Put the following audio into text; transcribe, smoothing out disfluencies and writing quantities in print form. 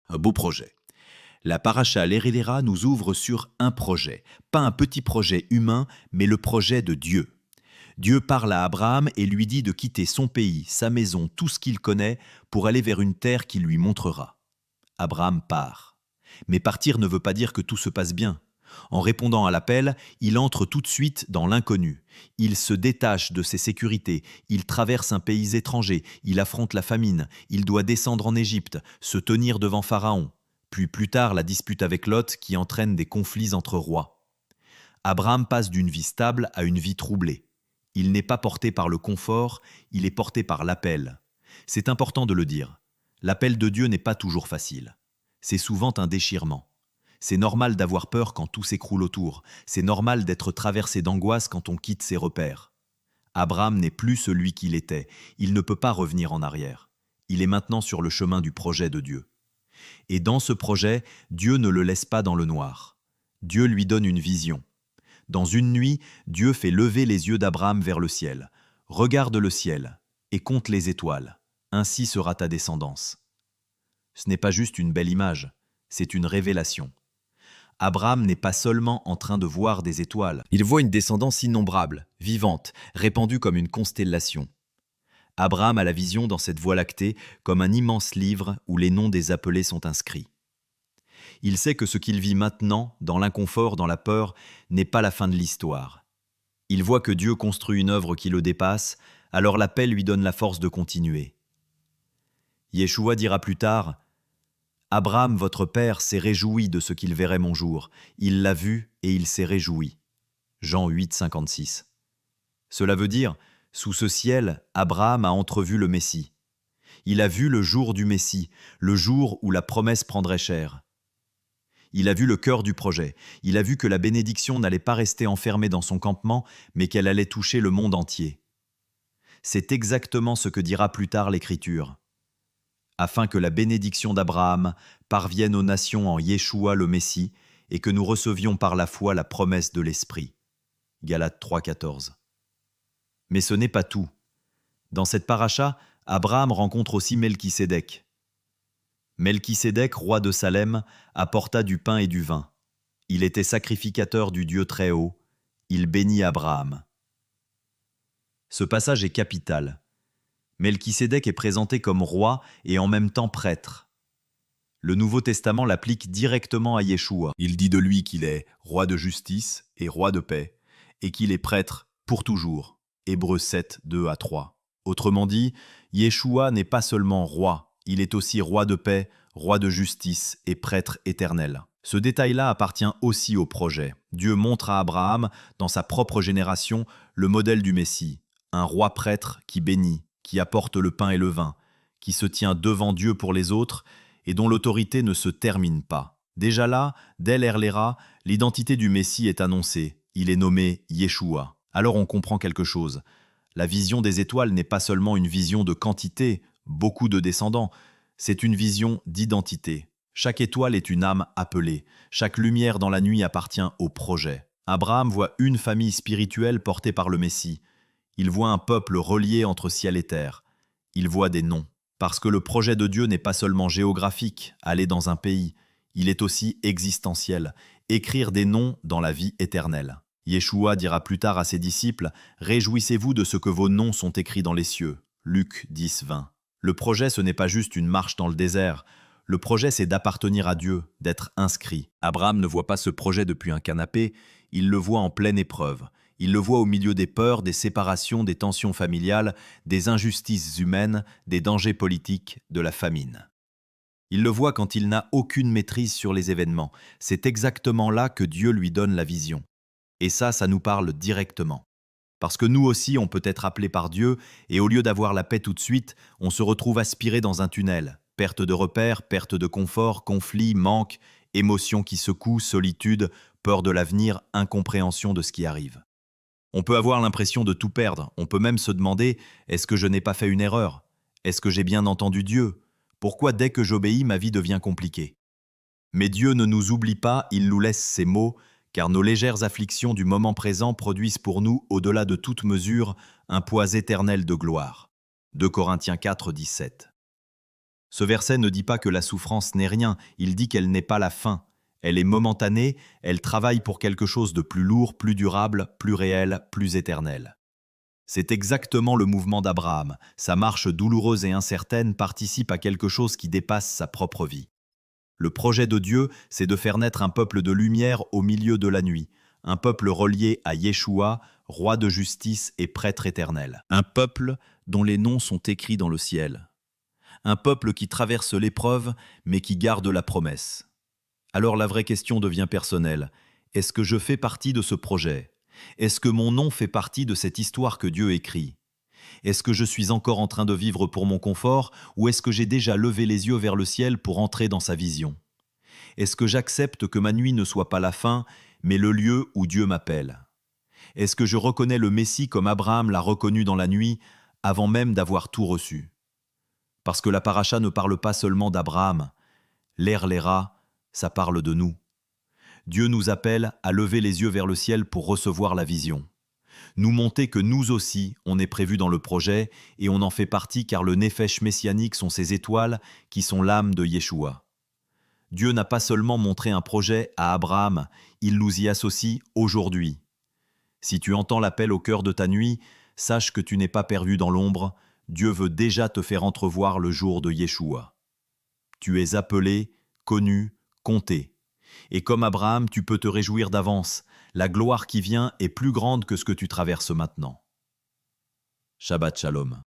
Un beau projet. La paracha Léré nous ouvre sur un projet, pas un petit projet humain, mais le projet de Dieu. Dieu parle à Abraham et lui dit de quitter son pays, sa maison, tout ce qu'il connaît, pour aller vers une terre qu'il lui montrera. Abraham part. Mais partir ne veut pas dire que tout se passe bien. En répondant à l'appel, il entre tout de suite dans l'inconnu. Il se détache de ses sécurités, il traverse un pays étranger, il affronte la famine, il doit descendre en Égypte, se tenir devant Pharaon. Puis plus tard, la dispute avec Lot qui entraîne des conflits entre rois. Abraham passe d'une vie stable à une vie troublée. Il n'est pas porté par le confort, il est porté par l'appel. C'est important de le dire. L'appel de Dieu n'est pas toujours facile. C'est souvent un déchirement. C'est normal d'avoir peur quand tout s'écroule autour. C'est normal d'être traversé d'angoisse quand on quitte ses repères. Abraham n'est plus celui qu'il était. Il ne peut pas revenir en arrière. Il est maintenant sur le chemin du projet de Dieu. Et dans ce projet, Dieu ne le laisse pas dans le noir. Dieu lui donne une vision. Dans une nuit, Dieu fait lever les yeux d'Abraham vers le ciel. Regarde le ciel et compte les étoiles. Ainsi sera ta descendance. Ce n'est pas juste une belle image, c'est une révélation. Abraham n'est pas seulement en train de voir des étoiles. Il voit une descendance innombrable, vivante, répandue comme une constellation. Abraham a la vision dans cette voie lactée comme un immense livre où les noms des appelés sont inscrits. Il sait que ce qu'il vit maintenant, dans l'inconfort, dans la peur, n'est pas la fin de l'histoire. Il voit que Dieu construit une œuvre qui le dépasse, alors l'appel lui donne la force de continuer. Yeshua dira plus tard « Abraham, votre père, s'est réjoui de ce qu'il verrait mon jour. Il l'a vu et il s'est réjoui. » Jean 8, 56. Cela veut dire « Sous ce ciel, Abraham a entrevu le Messie. Il a vu le jour du Messie, le jour où la promesse prendrait chair. Il a vu le cœur du projet. Il a vu que la bénédiction n'allait pas rester enfermée dans son campement, mais qu'elle allait toucher le monde entier. » C'est exactement ce que dira plus tard l'Écriture. Afin que la bénédiction d'Abraham parvienne aux nations en Yeshua le Messie et que nous recevions par la foi la promesse de l'Esprit. Galates 3,14. Mais ce n'est pas tout. Dans cette paracha, Abraham rencontre aussi Melchisédek. Melchisédek, roi de Salem, apporta du pain et du vin. Il était sacrificateur du Dieu Très-Haut. Il bénit Abraham. Ce passage est capital. Melchisédek est présenté comme roi et en même temps prêtre. Le Nouveau Testament l'applique directement à Yeshua. Il dit de lui qu'il est roi de justice et roi de paix, et qu'il est prêtre pour toujours. Hébreux 7, 2 à 3. Autrement dit, Yeshua n'est pas seulement roi, il est aussi roi de paix, roi de justice et prêtre éternel. Ce détail-là appartient aussi au projet. Dieu montre à Abraham, dans sa propre génération, le modèle du Messie, un roi prêtre qui bénit, qui apporte le pain et le vin, qui se tient devant Dieu pour les autres et dont l'autorité ne se termine pas. Déjà là, dès l'ère Léra, l'identité du Messie est annoncée. Il est nommé Yeshua. Alors on comprend quelque chose. La vision des étoiles n'est pas seulement une vision de quantité, beaucoup de descendants, c'est une vision d'identité. Chaque étoile est une âme appelée. Chaque lumière dans la nuit appartient au projet. Abraham voit une famille spirituelle portée par le Messie. Il voit un peuple relié entre ciel et terre. Il voit des noms. Parce que le projet de Dieu n'est pas seulement géographique, aller dans un pays. Il est aussi existentiel, écrire des noms dans la vie éternelle. Yeshua dira plus tard à ses disciples « Réjouissez-vous de ce que vos noms sont écrits dans les cieux ». Luc 10, 20. Le projet, ce n'est pas juste une marche dans le désert. Le projet, c'est d'appartenir à Dieu, d'être inscrit. Abraham ne voit pas ce projet depuis un canapé, il le voit en pleine épreuve. Il le voit au milieu des peurs, des séparations, des tensions familiales, des injustices humaines, des dangers politiques, de la famine. Il le voit quand il n'a aucune maîtrise sur les événements. C'est exactement là que Dieu lui donne la vision. Et ça nous parle directement. Parce que nous aussi, on peut être appelés par Dieu, et au lieu d'avoir la paix tout de suite, on se retrouve aspiré dans un tunnel. Perte de repères, perte de confort, conflits, manque, émotions qui secouent, solitude, peur de l'avenir, incompréhension de ce qui arrive. On peut avoir l'impression de tout perdre. On peut même se demander « Est-ce que je n'ai pas fait une erreur? Est-ce que j'ai bien entendu Dieu? Pourquoi dès que j'obéis, ma vie devient compliquée ?» Mais Dieu ne nous oublie pas, il nous laisse ces mots, car nos légères afflictions du moment présent produisent pour nous, au-delà de toute mesure, un poids éternel de gloire. 2 Corinthiens 4, 17. Ce verset ne dit pas que la souffrance n'est rien, il dit qu'elle n'est pas la fin. Elle est momentanée, elle travaille pour quelque chose de plus lourd, plus durable, plus réel, plus éternel. C'est exactement le mouvement d'Abraham. Sa marche douloureuse et incertaine participe à quelque chose qui dépasse sa propre vie. Le projet de Dieu, c'est de faire naître un peuple de lumière au milieu de la nuit, un peuple relié à Yeshua, roi de justice et prêtre éternel. Un peuple dont les noms sont écrits dans le ciel. Un peuple qui traverse l'épreuve, mais qui garde la promesse. Alors la vraie question devient personnelle. Est-ce que je fais partie de ce projet ? Est-ce que mon nom fait partie de cette histoire que Dieu écrit ? Est-ce que je suis encore en train de vivre pour mon confort ou est-ce que j'ai déjà levé les yeux vers le ciel pour entrer dans sa vision ? Est-ce que j'accepte que ma nuit ne soit pas la fin, mais le lieu où Dieu m'appelle ? Est-ce que je reconnais le Messie comme Abraham l'a reconnu dans la nuit, avant même d'avoir tout reçu ? Parce que la paracha ne parle pas seulement d'Abraham. L'Er-Léra, ça parle de nous. Dieu nous appelle à lever les yeux vers le ciel pour recevoir la vision. Nous montrer que nous aussi, on est prévu dans le projet et on en fait partie car le Néphesh messianique sont ces étoiles qui sont l'âme de Yeshua. Dieu n'a pas seulement montré un projet à Abraham, il nous y associe aujourd'hui. Si tu entends l'appel au cœur de ta nuit, sache que tu n'es pas perdu dans l'ombre, Dieu veut déjà te faire entrevoir le jour de Yeshua. Tu es appelé, connu, compté. Et comme Abraham, tu peux te réjouir d'avance. La gloire qui vient est plus grande que ce que tu traverses maintenant. Shabbat Shalom.